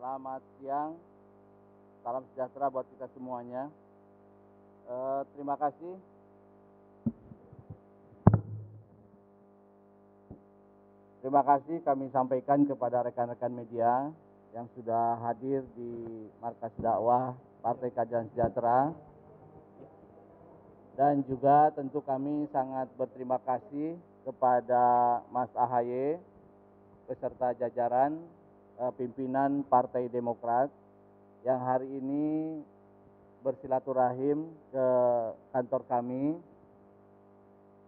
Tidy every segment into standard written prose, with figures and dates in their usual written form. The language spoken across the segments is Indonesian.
Selamat siang, salam sejahtera buat kita semuanya. Terima kasih. Terima kasih kami sampaikan kepada rekan-rekan media yang sudah hadir di Markas Dakwah Partai Keadilan Sejahtera. Dan juga tentu kami sangat berterima kasih kepada Mas AHY beserta jajaran pimpinan Partai Demokrat yang hari ini bersilaturahim ke kantor kami,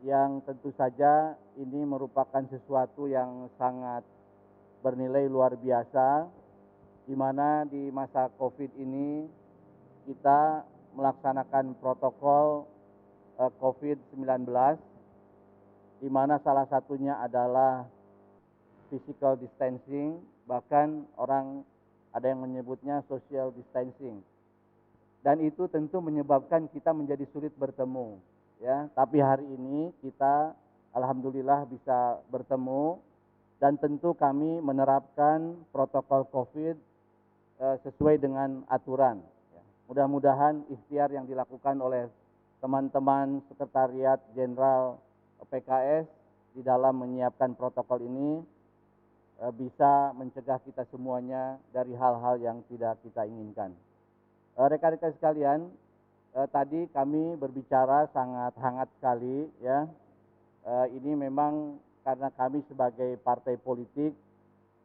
yang tentu saja ini merupakan sesuatu yang sangat bernilai luar biasa, di mana di masa COVID ini kita melaksanakan protokol COVID-19, di mana salah satunya adalah physical distancing, bahkan orang ada yang menyebutnya social distancing. Dan itu tentu menyebabkan kita menjadi sulit bertemu. Ya, tapi hari ini kita alhamdulillah bisa bertemu, dan tentu kami menerapkan protokol COVID sesuai dengan aturan. Ya. Mudah-mudahan ikhtiar yang dilakukan oleh teman-teman Sekretariat Jenderal PKS di dalam menyiapkan protokol ini bisa mencegah kita semuanya dari hal-hal yang tidak kita inginkan. Rekan-rekan sekalian, tadi kami berbicara sangat hangat sekali, ya. Ini memang karena kami sebagai partai politik,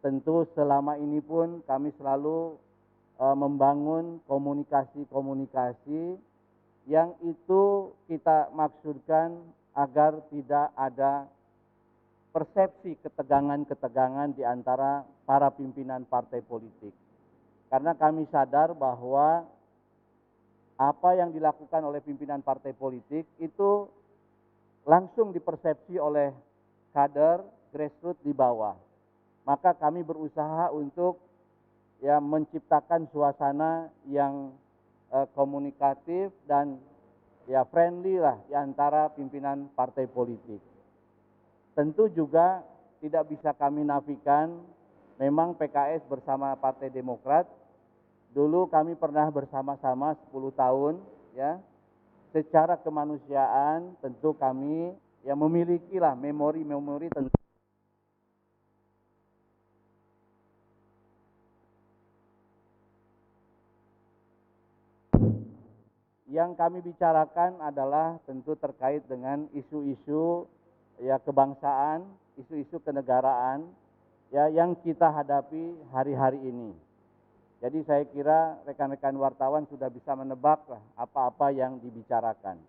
tentu selama ini pun kami selalu membangun komunikasi-komunikasi yang itu kita maksudkan agar tidak ada persepsi ketegangan-ketegangan di antara para pimpinan partai politik. Karena kami sadar bahwa apa yang dilakukan oleh pimpinan partai politik itu langsung dipersepsi oleh kader grassroots di bawah. Maka kami berusaha untuk menciptakan suasana yang komunikatif dan friendly lah di antara pimpinan partai politik. Tentu juga tidak bisa kami nafikan, memang PKS bersama Partai Demokrat dulu kami pernah bersama-sama 10 tahun, ya. Secara kemanusiaan tentu kami memiliki lah memori-memori tentu. Yang kami bicarakan adalah tentu terkait dengan isu-isu kebangsaan, isu-isu kenegaraan yang kita hadapi hari-hari ini. Jadi saya kira rekan-rekan wartawan sudah bisa menebak lah apa-apa yang dibicarakan.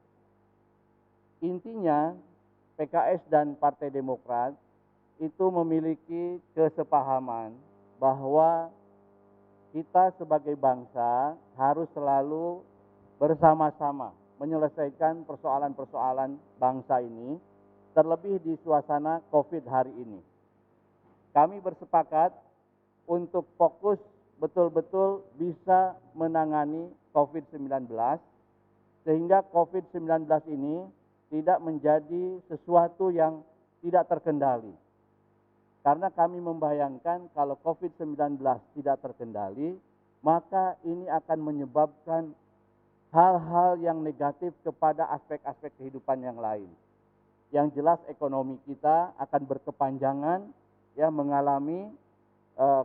Intinya PKS dan Partai Demokrat itu memiliki kesepahaman bahwa kita sebagai bangsa harus selalu bersama-sama menyelesaikan persoalan-persoalan bangsa ini, terlebih di suasana COVID hari ini. Kami bersepakat untuk fokus betul-betul bisa menangani COVID-19, sehingga COVID-19 ini tidak menjadi sesuatu yang tidak terkendali. Karena kami membayangkan kalau COVID-19 tidak terkendali, maka ini akan menyebabkan hal-hal yang negatif kepada aspek-aspek kehidupan yang lain. Yang jelas ekonomi kita akan berkepanjangan, mengalami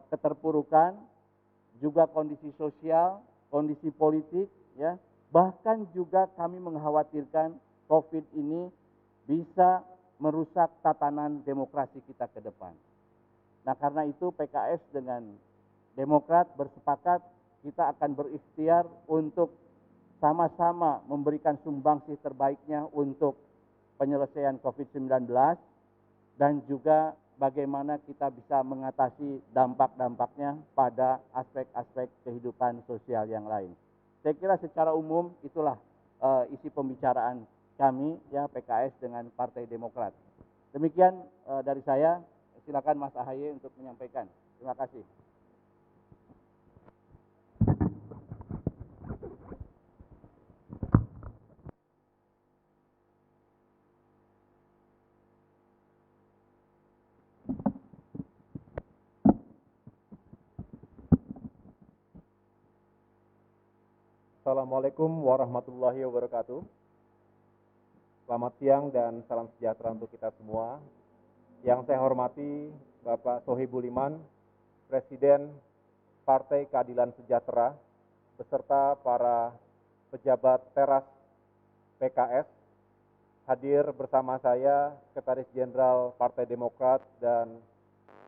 keterpurukan, juga kondisi sosial, kondisi politik, bahkan juga kami mengkhawatirkan COVID ini bisa merusak tatanan demokrasi kita ke depan. Nah, karena itu PKS dengan Demokrat bersepakat kita akan berikhtiar untuk sama-sama memberikan sumbangsih terbaiknya untuk penyelesaian COVID-19 dan juga bagaimana kita bisa mengatasi dampak-dampaknya pada aspek-aspek kehidupan sosial yang lain. Saya kira secara umum itulah isi pembicaraan kami, PKS dengan Partai Demokrat. Demikian dari saya, silakan Mas AHY untuk menyampaikan. Terima kasih. Assalamualaikum warahmatullahi wabarakatuh. Selamat siang dan salam sejahtera untuk kita semua. Yang saya hormati Bapak Sohibul Iman, Presiden Partai Keadilan Sejahtera, beserta para pejabat teras PKS, hadir bersama saya Sekretaris Jenderal Partai Demokrat dan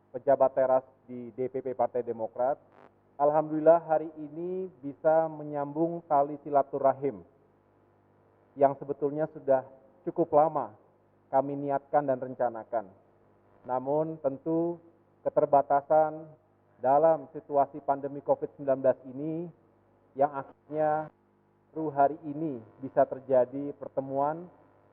pejabat teras di DPP Partai Demokrat. Alhamdulillah hari ini bisa menyambung tali silaturahim yang sebetulnya sudah cukup lama kami niatkan dan rencanakan. Namun tentu keterbatasan dalam situasi pandemi COVID-19 ini yang akhirnya baru hari ini bisa terjadi pertemuan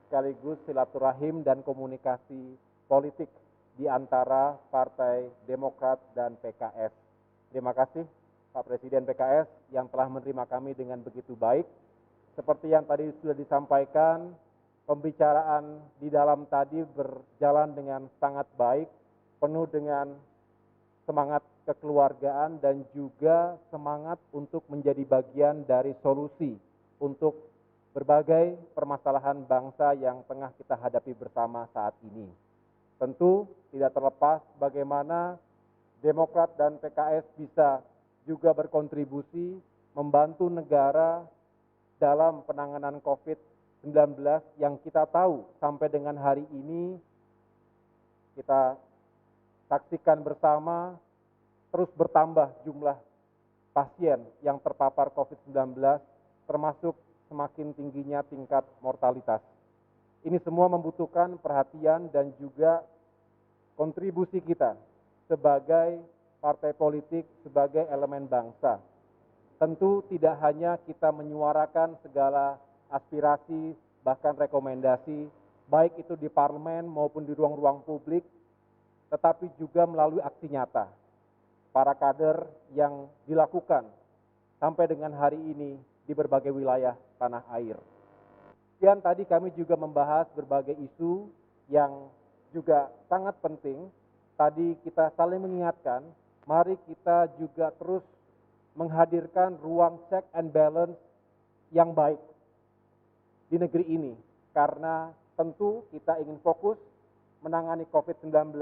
sekaligus silaturahim dan komunikasi politik di antara Partai Demokrat dan PKS. Terima kasih Pak Presiden PKS yang telah menerima kami dengan begitu baik. Seperti yang tadi sudah disampaikan, pembicaraan di dalam tadi berjalan dengan sangat baik, penuh dengan semangat kekeluargaan dan juga semangat untuk menjadi bagian dari solusi untuk berbagai permasalahan bangsa yang tengah kita hadapi bersama saat ini. Tentu tidak terlepas bagaimana Demokrat dan PKS bisa juga berkontribusi membantu negara dalam penanganan COVID-19 yang kita tahu sampai dengan hari ini kita saksikan bersama terus bertambah jumlah pasien yang terpapar COVID-19 termasuk semakin tingginya tingkat mortalitas. Ini semua membutuhkan perhatian dan juga kontribusi kita sebagai partai politik, sebagai elemen bangsa. Tentu tidak hanya kita menyuarakan segala aspirasi, bahkan rekomendasi, baik itu di parlemen maupun di ruang-ruang publik, tetapi juga melalui aksi nyata. Para kader yang dilakukan sampai dengan hari ini di berbagai wilayah tanah air. Dan tadi kami juga membahas berbagai isu yang juga sangat penting. Tadi kita saling mengingatkan, mari kita juga terus menghadirkan ruang check and balance yang baik di negeri ini. Karena tentu kita ingin fokus menangani COVID-19,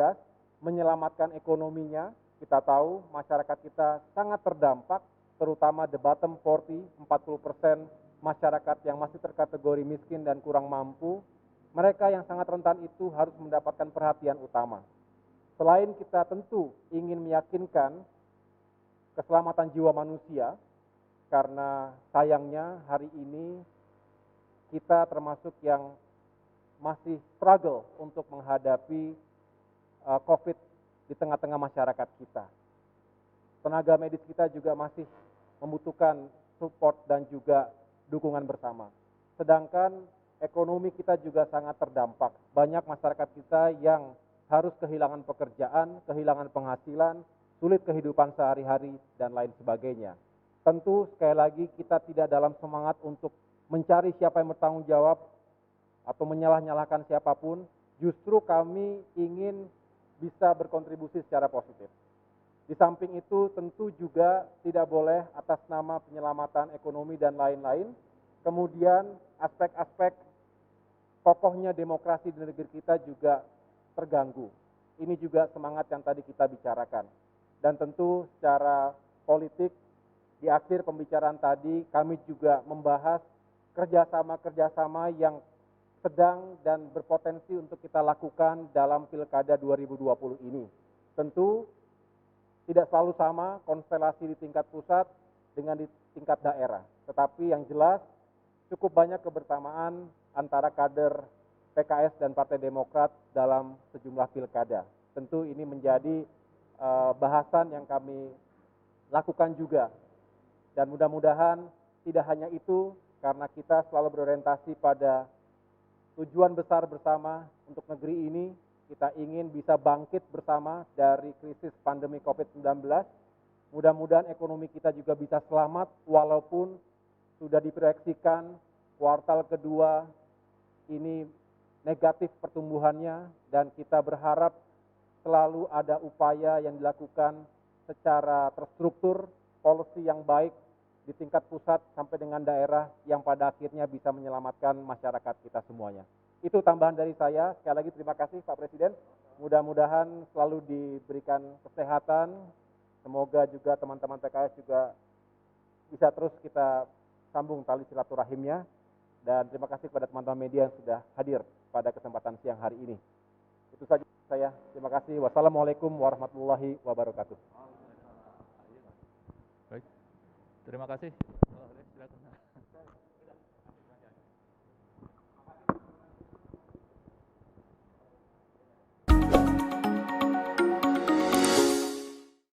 menyelamatkan ekonominya. Kita tahu masyarakat kita sangat terdampak, terutama the bottom 40% masyarakat yang masih terkategori miskin dan kurang mampu. Mereka yang sangat rentan itu harus mendapatkan perhatian utama. Selain kita tentu ingin meyakinkan keselamatan jiwa manusia, karena sayangnya hari ini kita termasuk yang masih struggle untuk menghadapi COVID di tengah-tengah masyarakat kita. Tenaga medis kita juga masih membutuhkan support dan juga dukungan bersama. Sedangkan ekonomi kita juga sangat terdampak. Banyak masyarakat kita yang harus kehilangan pekerjaan, kehilangan penghasilan, sulit kehidupan sehari-hari, dan lain sebagainya. Tentu sekali lagi kita tidak dalam semangat untuk mencari siapa yang bertanggung jawab atau menyalah-nyalahkan siapapun, justru kami ingin bisa berkontribusi secara positif. Di samping itu tentu juga tidak boleh atas nama penyelamatan ekonomi dan lain-lain, kemudian aspek-aspek kokohnya demokrasi di negeri kita juga terganggu. Ini juga semangat yang tadi kita bicarakan. Dan tentu secara politik, di akhir pembicaraan tadi kami juga membahas kerjasama-kerjasama yang sedang dan berpotensi untuk kita lakukan dalam Pilkada 2020 ini. Tentu tidak selalu sama konstelasi di tingkat pusat dengan di tingkat daerah. Tetapi yang jelas cukup banyak kebersamaan antara kader PKS dan Partai Demokrat dalam sejumlah pilkada. Tentu ini menjadi bahasan yang kami lakukan juga. Dan mudah-mudahan tidak hanya itu, karena kita selalu berorientasi pada tujuan besar bersama untuk negeri ini. Kita ingin bisa bangkit bersama dari krisis pandemi COVID-19. Mudah-mudahan ekonomi kita juga bisa selamat, walaupun sudah diproyeksikan kuartal kedua ini negatif pertumbuhannya, dan kita berharap selalu ada upaya yang dilakukan secara terstruktur, policy yang baik di tingkat pusat sampai dengan daerah yang pada akhirnya bisa menyelamatkan masyarakat kita semuanya. Itu tambahan dari saya. Sekali lagi terima kasih Pak Presiden. Mudah-mudahan selalu diberikan kesehatan. Semoga juga teman-teman PKS juga bisa terus kita sambung tali silaturahimnya. Dan terima kasih kepada teman-teman media yang sudah hadir pada kesempatan siang hari ini. Itu saja saya. Terima kasih. Wassalamualaikum warahmatullahi wabarakatuh. Baik. Terima kasih. Oh, silakan.